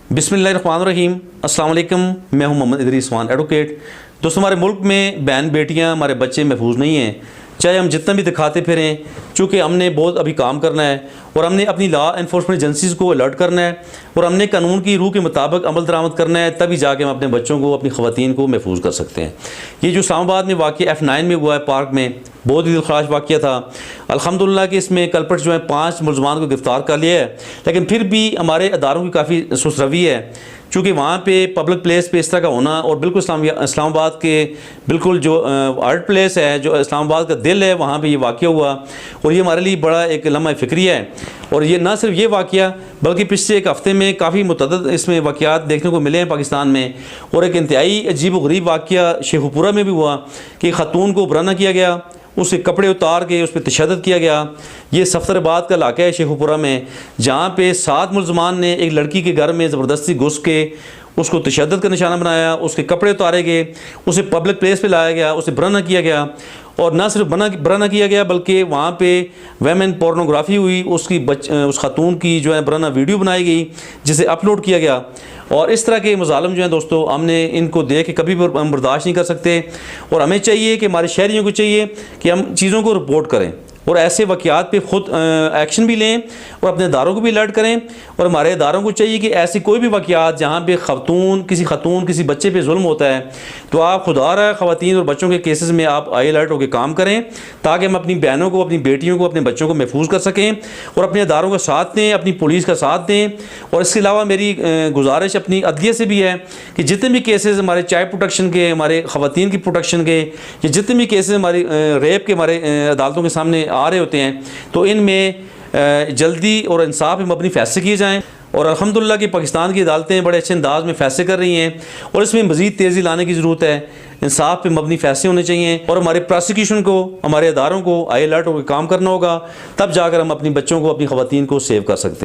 बिस्मिल्लाहिर्रहमानिर्रहीम, अस्सलाम वालेकुम। मैं हूं मोहम्मद इदरीस खान, एडवोकेट। दोस्तों, हमारे मुल्क में बहन बेटियां, हमारे बच्चे महफूज नहीं हैं, चाहे हम जितना भी दिखाते फिरें। चूँकि हमने बहुत अभी काम करना है और हमने अपनी लॉ इन्फोर्समेंट एजेंसीज़ को अलर्ट करना है और हमने कानून की रूह के मुताबिक अमल दरामद करना है, तभी जाके हम अपने बच्चों को, अपनी ख़वातीन को महफूज कर सकते हैं। ये जो इस्लामाबाद में वाक़या F9 में हुआ है पार्क में, बहुत ही दिलखराश वाक़या था। अल्हम्दुलिल्लाह कि इसमें कल्प्रिट्स जो है 5 मुलज़मान को गिरफ़्तार कर लिया है, लेकिन फिर भी हमारे अदारों की काफ़ी सुस्त रवि है। चूँकि वहाँ पे पब्लिक प्लेस पे इस तरह का होना और बिल्कुल इस्लामाबाद के बिल्कुल जो आर्ट प्लेस है, जो इस्लामाबाद का दिल है, वहाँ पे ये वाक़या हुआ और ये हमारे लिए बड़ा एक लम्हा फ़िक्री है। और ये ना सिर्फ ये वाक़या बल्कि पिछले एक हफ़्ते में काफ़ी मुतअद्दिद इसमें वाक़यात देखने को मिले हैं पाकिस्तान में। और एक इंतहाई अजीब व गरीब वाक़या शेखुपुरा में भी हुआ कि ख़ातून को बराना किया गया, उसके कपड़े उतार के उस पर तशद्दुद किया गया। ये सफ्तराबाद का इलाका है शेखुपुरा में, जहाँ पे 7 मुलज़मान ने एक लड़की के घर में ज़बरदस्ती घुस के उसको तशद्दुद का निशाना बनाया, उसके कपड़े उतारे गए, उसे पब्लिक प्लेस पे लाया गया, उसे बराना किया गया। और ना सिर्फ बराना किया गया बल्कि वहाँ पे वेमेन पोर्नोग्राफी हुई, उस खातून की जो है बराना वीडियो बनाई गई जिसे अपलोड किया गया। और इस तरह के मुज़ालिम जो हैं दोस्तों, हमने इनको देख के कभी हम बर्दाश्त नहीं कर सकते। और हमें चाहिए कि हमारे शहरियों को चाहिए कि हम चीज़ों को रिपोर्ट करें और ऐसे वाक़यात पे ख़ुद एक्शन भी लें और अपने इदारों को भी अलर्ट करें। और हमारे इदारों को चाहिए कि ऐसी कोई भी वाक़यात जहाँ पे किसी बच्चे पे जुल्म होता है, तो आप खुदारा ख़वातीन और बच्चों के केसेस में आप आई अलर्ट होकर काम करें, ताकि हम अपनी बहनों को, अपनी बेटियों को, अपने बच्चों को महफूज कर सकें और अपने इदारों का साथ दें, अपनी पुलिस का साथ दें। और इसके अलावा मेरी गुजारिश अपनी अदलिया से भी है कि जितने भी केसेस हमारे चाइल्ड प्रोटेक्शन के, हमारे ख़वातीन की प्रोटेक्शन के, या जितने भी केसेस हमारी रेप के हमारे अदालतों के सामने आ रहे होते हैं, तो इनमें जल्दी और इंसाफ में मबनी फ़ैसले किए जाएँ। और अल्हम्दुलिल्लाह कि पाकिस्तान की अदालतें बड़े अच्छे अंदाज में फ़ैसले कर रही हैं और इसमें मज़ीद तेज़ी लाने की ज़रूरत है। इंसाफ पे मबनी फ़ैसले होने चाहिए और हमारे प्रोसिक्यूशन को, हमारे अदारों को आई अलर्ट होकर काम करना होगा, तब जाकर हम अपनी बच्चों को, अपनी ख़वातीन को सेव कर सकते हैं।